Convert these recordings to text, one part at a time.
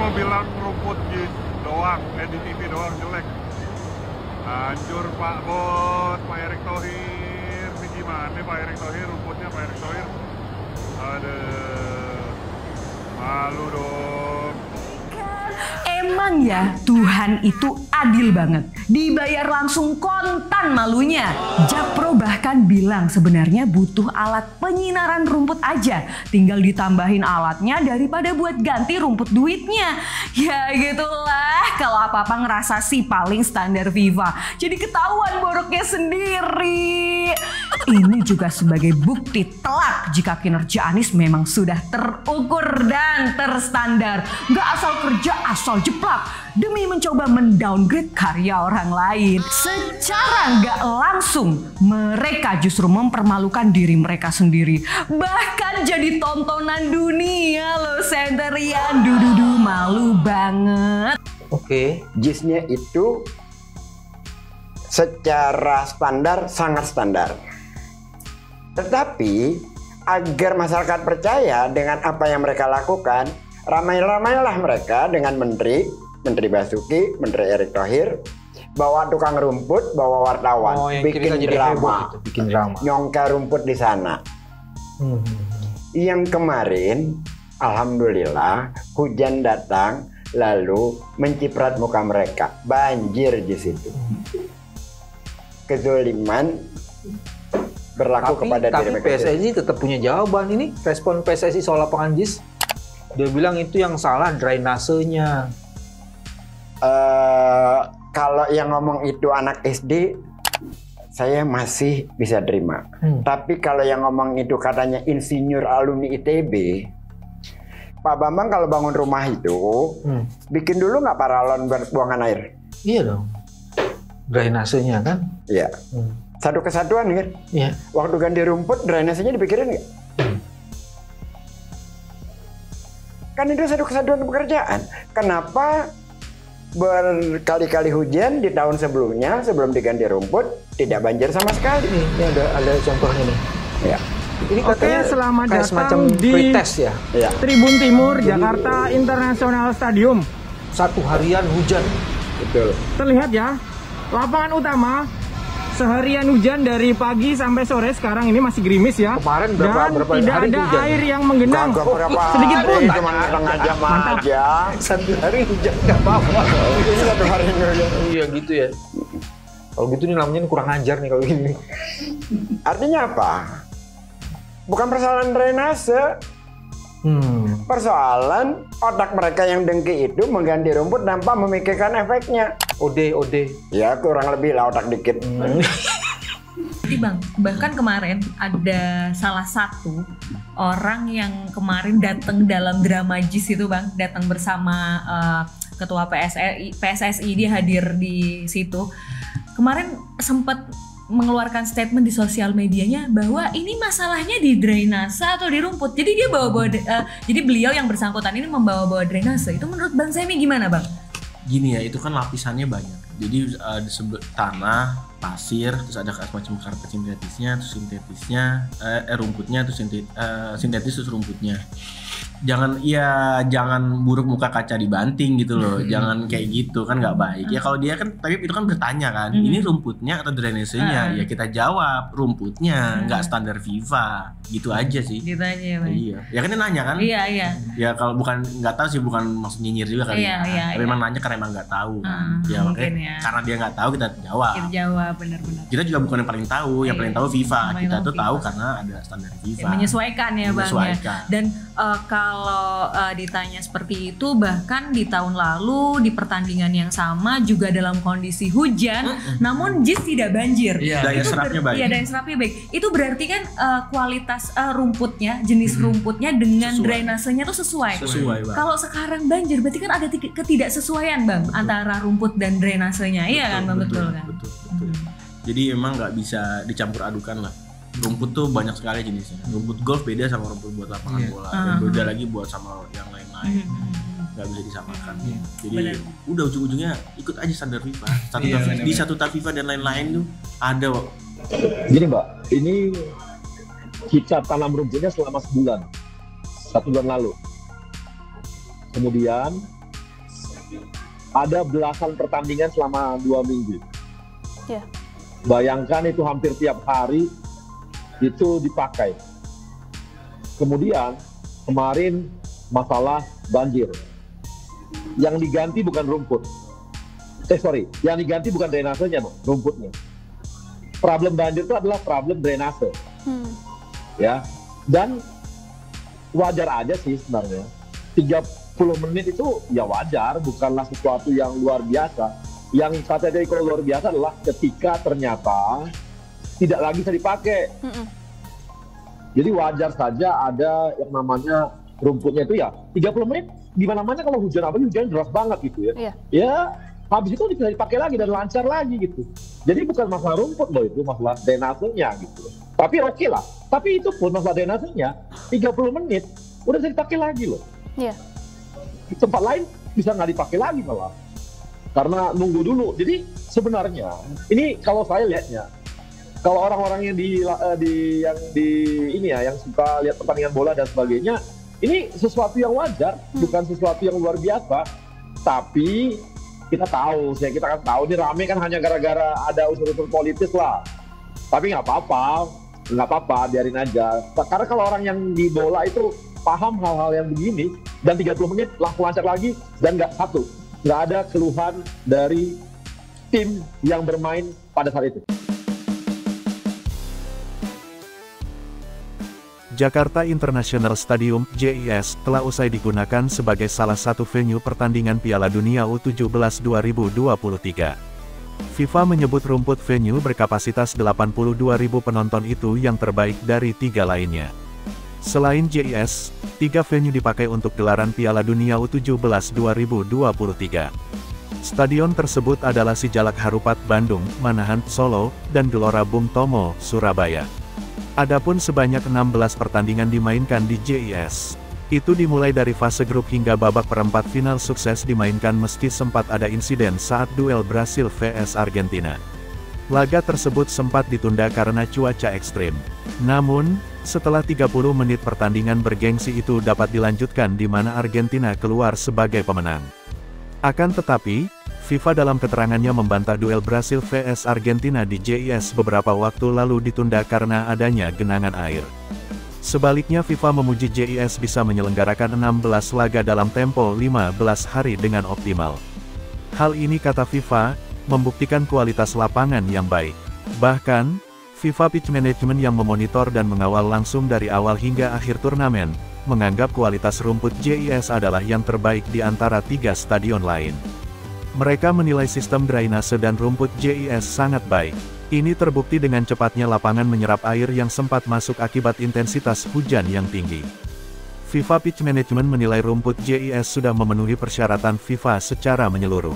mau bilang rumput doang, di TV doang jelek. Hancur Pak Bos, Pak Erick Thohir. Ini gimana Pak Erick Thohir, rumputnya Pak Erick Thohir? Aduh, malu dong. Emang ya Tuhan itu adil banget. Dibayar langsung kontan malunya. Jakpro bahkan bilang sebenarnya butuh alat penyinaran rumput aja. Tinggal ditambahin alatnya daripada buat ganti rumput duitnya. Ya gitulah, kalau apa-apa ngerasa sih paling standar FIFA. Jadi ketahuan boroknya sendiri. Ini juga sebagai bukti telak jika kinerja Anies memang sudah terukur dan terstandar. Nggak asal kerja, asal jeplak demi mencoba mendowngrade karya orang lain. Secara nggak langsung mereka justru mempermalukan diri mereka sendiri. Bahkan jadi tontonan dunia loh Sendirian. Dududu, malu banget. Oke. JIS-nya itu secara standar sangat standar. Tetapi agar masyarakat percaya dengan apa yang mereka lakukan, ramai-ramailah mereka dengan Menteri Basuki, Menteri Erick Thohir, bawa tukang rumput, bawa wartawan, bikin drama, nyongkel rumput di sana. Yang kemarin, alhamdulillah, hujan datang, lalu menciprat muka mereka, banjir di situ. Kezoliman berlaku kepada diri mereka. Tapi PSSI tetap punya jawaban. Ini respon PSSI soal lapangan JIS. Dia bilang itu yang salah drainasenya. Kalau yang ngomong itu anak SD, saya masih bisa terima. Tapi kalau yang ngomong itu katanya insinyur alumni ITB, Pak Bambang kalau bangun rumah itu, bikin dulu nggak paralon buangan air? Iya dong. Drainasenya kan? Iya. Satu kesatuan kan? Iya. Waktu ganti rumput, drainasenya dipikirin nggak? Kan itu satu kesatuan pekerjaan. Kenapa berkali-kali hujan di tahun sebelumnya, sebelum diganti rumput, tidak banjir sama sekali? Ini ada contohnya nih. Ya. Ini katanya selamat kayak datang di pretest ya? Ya. Tribun Timur, Jakarta International Stadium. Satu harian hujan. Betul. Terlihat ya, lapangan utama seharian hujan dari pagi sampai sore. Sekarang ini masih gerimis ya. Kemarin dan berapa tidak hari ada hujan? air yang menggenang sedikit pun. Cuma setengah jam aja. Satu hari hujan nggak apa-apa. Ini satu hari hujan. Iya gitu ya. Kalau gitu nih namanya kurang ajar nih kalau gini. Artinya apa? Bukan persoalan drainase. Persoalan otak mereka yang dengki itu mengganti rumput tanpa memikirkan efeknya. Ode. Ya kurang lebih lah otak dikit. Jadi Bang, bahkan kemarin ada salah satu orang yang kemarin datang dalam drama JIS itu Bang, datang bersama ketua PSSI, dia hadir di situ. Kemarin sempat mengeluarkan statement di sosial medianya bahwa ini masalahnya di drainase atau di rumput. Jadi dia jadi beliau yang bersangkutan ini membawa-bawa drainase. Itu menurut Bang Semi gimana Bang? Gini ya, itu kan lapisannya banyak. Jadi tanah, pasir, terus ada semacam karpet sintetisnya, terus sintetisnya, rumputnya, terus sintetis terus rumputnya. Jangan buruk muka kaca dibanting gitu loh. Jangan kayak gitu, kan nggak baik. Ya kalau dia kan, tapi itu kan bertanya kan, ini rumputnya atau drainasenya? Ya kita jawab rumputnya, nggak standar FIFA. Gitu aja sih. Gitu aja ya Bang. Iya. Ya kan dia nanya kan? Iya. Ya kalau bukan nggak tahu sih, bukan maksud nyinyir juga kali. Iya. Tapi memang nanya karena emang nggak tahu. Ya makanya karena dia nggak tahu kita jawab. Kita jawab benar-benar. Kita juga bukan yang paling tahu, yang paling tahu FIFA. Kita tuh tahu karena ada standar FIFA. Menyesuaikan ya Bang ya. Dan kalau ditanya seperti itu, bahkan di tahun lalu di pertandingan yang sama juga dalam kondisi hujan, namun JIS tidak banjir. Daya serapnya baik. Iya, daya serapnya baik. Itu berarti kan kualitas rumputnya, jenis rumputnya dengan drainasenya tuh sesuai. Bang. Kalau sekarang banjir, berarti kan ada ketidaksesuaian Bang antara rumput dan drainasenya. Iya kan Bang, betul kan? Betul. Jadi emang nggak bisa dicampur adukan lah. Rumput tuh banyak sekali jenisnya. Rumput golf beda sama rumput buat lapangan bola. Dan beda lagi buat sama yang lain-lain. Nggak bisa disamakan. Jadi udah ujung-ujungnya ikut aja standar FIFA. Di statuta FIFA dan lain-lain tuh ada. Gini Mbak, ini kita tanam rumputnya selama sebulan, 1 bulan lalu. Kemudian ada belasan pertandingan selama 2 minggu. Ya. Bayangkan itu hampir tiap hari itu dipakai. Kemudian kemarin masalah banjir. Yang diganti bukan rumput. Yang diganti bukan drainasenya, rumputnya. Problem banjir itu adalah problem drainase. Ya. Dan wajar aja sih sebenarnya. 30 menit itu ya wajar, bukanlah sesuatu yang luar biasa. Yang kata dari kalau luar biasa adalah ketika ternyata tidak lagi bisa dipakai. Jadi wajar saja ada yang namanya rumputnya itu ya 30 menit. Gimana mana kalau hujan deras banget gitu ya. Ya habis itu bisa dipakai lagi dan lancar lagi gitu. Jadi bukan masalah rumput loh, itu masalah drainasenya gitu. Tapi oke lah. Tapi itu pun masalah drainasenya 30 menit udah bisa dipakai lagi loh. Iya. Di tempat lain bisa nggak dipakai lagi malah. Karena nunggu dulu. Jadi sebenarnya ini kalau saya lihatnya, kalau orang-orang yang yang suka lihat pertandingan bola dan sebagainya, ini sesuatu yang wajar, bukan sesuatu yang luar biasa. Tapi kita kan tahu ini rame kan hanya gara-gara ada unsur-unsur politis lah. Tapi nggak apa-apa, biarin aja. Karena kalau orang yang di bola itu paham hal-hal yang begini, dan 30 menit langsung lancar lagi, dan nggak ada keluhan dari tim yang bermain pada saat itu. Jakarta International Stadium (JIS) telah usai digunakan sebagai salah satu venue pertandingan Piala Dunia U17 2023. FIFA menyebut rumput venue berkapasitas 82.000 penonton itu yang terbaik dari 3 lainnya. Selain JIS, 3 venue dipakai untuk gelaran Piala Dunia U17 2023. Stadion tersebut adalah Sijalak Harupat Bandung, Manahan, Solo, dan Gelora Bung Tomo, Surabaya. Adapun sebanyak 16 pertandingan dimainkan di JIS. Itu dimulai dari fase grup hingga babak perempat final sukses dimainkan meski sempat ada insiden saat duel Brasil vs Argentina. Laga tersebut sempat ditunda karena cuaca ekstrim. Namun, setelah 30 menit pertandingan bergengsi itu dapat dilanjutkan di mana Argentina keluar sebagai pemenang. Akan tetapi, FIFA dalam keterangannya membantah duel Brasil vs Argentina di JIS beberapa waktu lalu ditunda karena adanya genangan air. Sebaliknya FIFA memuji JIS bisa menyelenggarakan 16 laga dalam tempo 15 hari dengan optimal. Hal ini kata FIFA, membuktikan kualitas lapangan yang baik. Bahkan, FIFA Pitch Management yang memonitor dan mengawal langsung dari awal hingga akhir turnamen, menganggap kualitas rumput JIS adalah yang terbaik di antara 3 stadion lain. Mereka menilai sistem drainase dan rumput JIS sangat baik. Ini terbukti dengan cepatnya lapangan menyerap air yang sempat masuk akibat intensitas hujan yang tinggi. FIFA Pitch Management menilai rumput JIS sudah memenuhi persyaratan FIFA secara menyeluruh,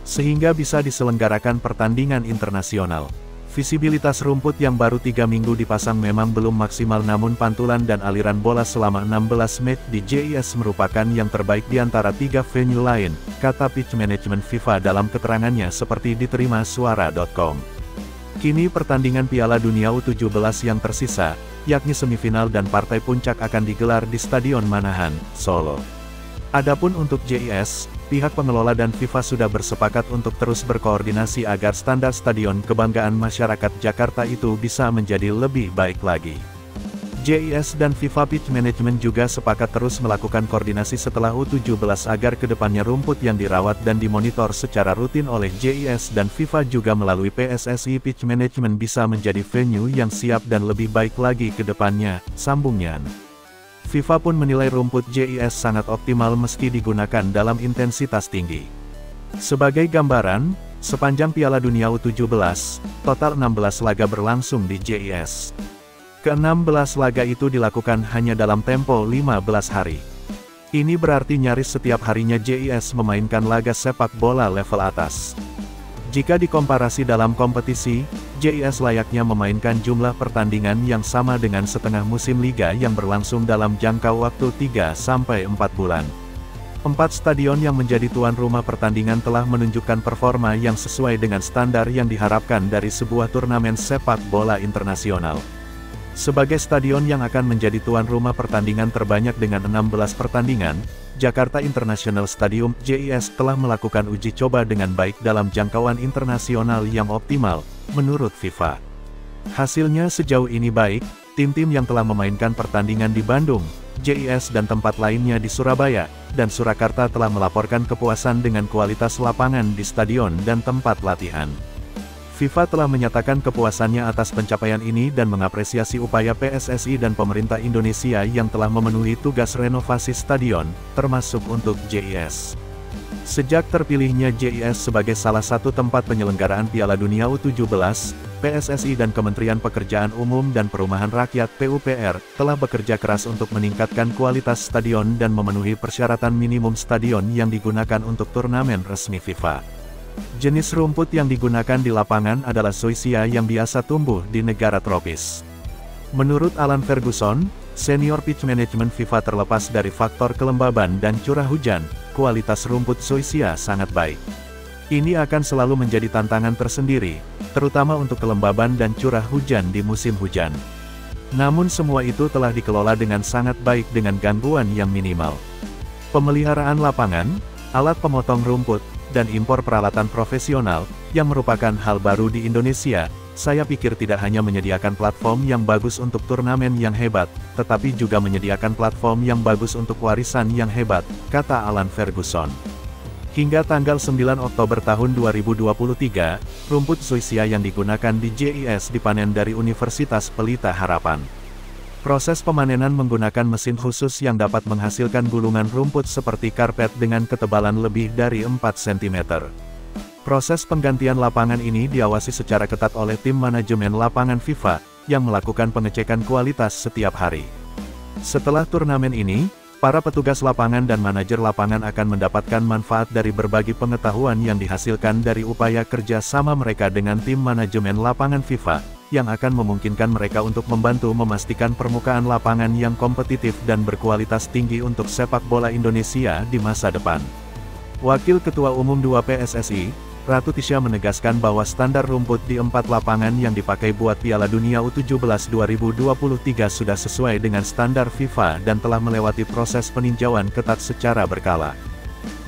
sehingga bisa diselenggarakan pertandingan internasional. Visibilitas rumput yang baru 3 minggu dipasang memang belum maksimal, namun pantulan dan aliran bola selama 16 match di JIS merupakan yang terbaik di antara 3 venue lain, kata Pitch Management FIFA dalam keterangannya seperti diterima suara.com. Kini pertandingan Piala Dunia U17 yang tersisa, yakni semifinal dan partai puncak akan digelar di Stadion Manahan, Solo. Adapun untuk JIS, pihak pengelola dan FIFA sudah bersepakat untuk terus berkoordinasi agar standar stadion kebanggaan masyarakat Jakarta itu bisa menjadi lebih baik lagi. JIS dan FIFA Pitch Management juga sepakat terus melakukan koordinasi setelah U17 agar kedepannya rumput yang dirawat dan dimonitor secara rutin oleh JIS dan FIFA juga melalui PSSI Pitch Management bisa menjadi venue yang siap dan lebih baik lagi ke depannya, sambungnya. FIFA pun menilai rumput JIS sangat optimal meski digunakan dalam intensitas tinggi. Sebagai gambaran, sepanjang Piala Dunia U17, total 16 laga berlangsung di JIS. Ke-16 laga itu dilakukan hanya dalam tempo 15 hari. Ini berarti nyaris setiap harinya JIS memainkan laga sepak bola level atas. Jika dikomparasi dalam kompetisi, JIS layaknya memainkan jumlah pertandingan yang sama dengan setengah musim liga yang berlangsung dalam jangka waktu 3-4 bulan. 4 stadion yang menjadi tuan rumah pertandingan telah menunjukkan performa yang sesuai dengan standar yang diharapkan dari sebuah turnamen sepak bola internasional. Sebagai stadion yang akan menjadi tuan rumah pertandingan terbanyak dengan 16 pertandingan, Jakarta International Stadium (JIS) telah melakukan uji coba dengan baik dalam jangkauan internasional yang optimal, menurut FIFA. Hasilnya sejauh ini baik, tim-tim yang telah memainkan pertandingan di Bandung, JIS dan tempat lainnya di Surabaya, dan Surakarta telah melaporkan kepuasan dengan kualitas lapangan di stadion dan tempat latihan. FIFA telah menyatakan kepuasannya atas pencapaian ini dan mengapresiasi upaya PSSI dan pemerintah Indonesia yang telah memenuhi tugas renovasi stadion, termasuk untuk JIS. Sejak terpilihnya JIS sebagai salah satu tempat penyelenggaraan Piala Dunia U17, PSSI dan Kementerian Pekerjaan Umum dan Perumahan Rakyat (PUPR) telah bekerja keras untuk meningkatkan kualitas stadion dan memenuhi persyaratan minimum stadion yang digunakan untuk turnamen resmi FIFA. Jenis rumput yang digunakan di lapangan adalah zoysia yang biasa tumbuh di negara tropis. Menurut Alan Ferguson, senior pitch management FIFA, terlepas dari faktor kelembaban dan curah hujan, kualitas rumput zoysia sangat baik. Ini akan selalu menjadi tantangan tersendiri, terutama untuk kelembaban dan curah hujan di musim hujan. Namun semua itu telah dikelola dengan sangat baik dengan gangguan yang minimal. Pemeliharaan lapangan, alat pemotong rumput, dan impor peralatan profesional, yang merupakan hal baru di Indonesia, saya pikir tidak hanya menyediakan platform yang bagus untuk turnamen yang hebat, tetapi juga menyediakan platform yang bagus untuk warisan yang hebat, kata Alan Ferguson. Hingga tanggal 9 Oktober tahun 2023, rumput zoysia yang digunakan di JIS dipanen dari Universitas Pelita Harapan. Proses pemanenan menggunakan mesin khusus yang dapat menghasilkan gulungan rumput seperti karpet dengan ketebalan lebih dari 4 cm. Proses penggantian lapangan ini diawasi secara ketat oleh tim manajemen lapangan FIFA, yang melakukan pengecekan kualitas setiap hari. Setelah turnamen ini, para petugas lapangan dan manajer lapangan akan mendapatkan manfaat dari berbagi pengetahuan yang dihasilkan dari upaya kerja sama mereka dengan tim manajemen lapangan FIFA, yang akan memungkinkan mereka untuk membantu memastikan permukaan lapangan yang kompetitif dan berkualitas tinggi untuk sepak bola Indonesia di masa depan. Wakil Ketua Umum 2 PSSI, Ratu Tisha, menegaskan bahwa standar rumput di 4 lapangan yang dipakai buat Piala Dunia U17 2023 sudah sesuai dengan standar FIFA dan telah melewati proses peninjauan ketat secara berkala.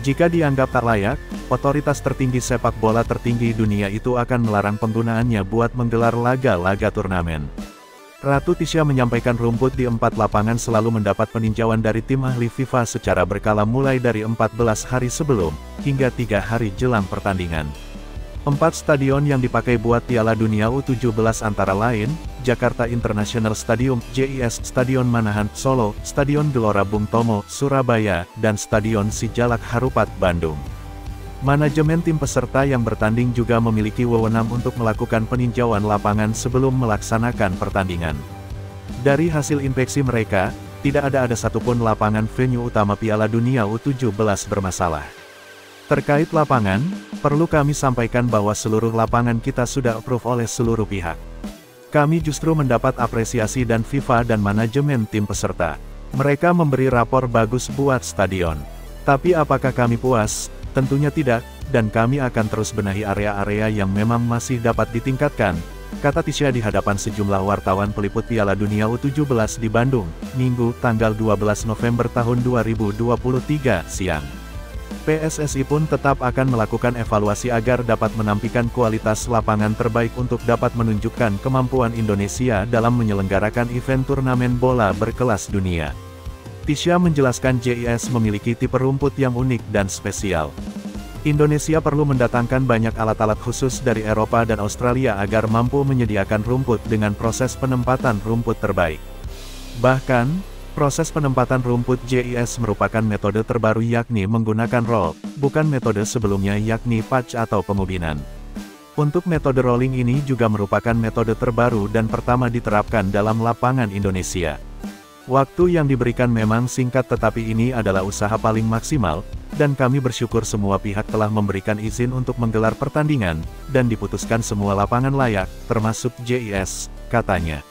Jika dianggap tak layak, otoritas tertinggi sepak bola tertinggi dunia itu akan melarang penggunaannya buat menggelar laga-laga turnamen. Ratu Tisha menyampaikan rumput di 4 lapangan selalu mendapat peninjauan dari tim ahli FIFA secara berkala mulai dari 14 hari sebelum, hingga 3 hari jelang pertandingan. 4 stadion yang dipakai buat Piala Dunia U17 antara lain, Jakarta International Stadium (JIS), Stadion Manahan, Solo, Stadion Gelora Bung Tomo, Surabaya, dan Stadion Sijalak Harupat, Bandung. Manajemen tim peserta yang bertanding juga memiliki wewenang untuk melakukan peninjauan lapangan sebelum melaksanakan pertandingan. Dari hasil inspeksi mereka, tidak ada satupun lapangan venue utama Piala Dunia U17 bermasalah. Terkait lapangan, perlu kami sampaikan bahwa seluruh lapangan kita sudah approve oleh seluruh pihak. Kami justru mendapat apresiasi dan FIFA dan manajemen tim peserta. Mereka memberi rapor bagus buat stadion. Tapi apakah kami puas? Tentunya tidak, dan kami akan terus benahi area-area yang memang masih dapat ditingkatkan, kata Tisha di hadapan sejumlah wartawan peliput Piala Dunia U17 di Bandung, Minggu, tanggal 12 November tahun 2023, siang. PSSI pun tetap akan melakukan evaluasi agar dapat menampilkan kualitas lapangan terbaik untuk dapat menunjukkan kemampuan Indonesia dalam menyelenggarakan event turnamen bola berkelas dunia. Tisha menjelaskan JIS memiliki tipe rumput yang unik dan spesial. Indonesia perlu mendatangkan banyak alat-alat khusus dari Eropa dan Australia agar mampu menyediakan rumput dengan proses penempatan rumput terbaik. Bahkan, proses penempatan rumput JIS merupakan metode terbaru yakni menggunakan roll, bukan metode sebelumnya yakni patch atau pengubinan. Untuk metode rolling ini juga merupakan metode terbaru dan pertama diterapkan dalam lapangan Indonesia. Waktu yang diberikan memang singkat tetapi ini adalah usaha paling maksimal, dan kami bersyukur semua pihak telah memberikan izin untuk menggelar pertandingan, dan diputuskan semua lapangan layak, termasuk JIS, katanya.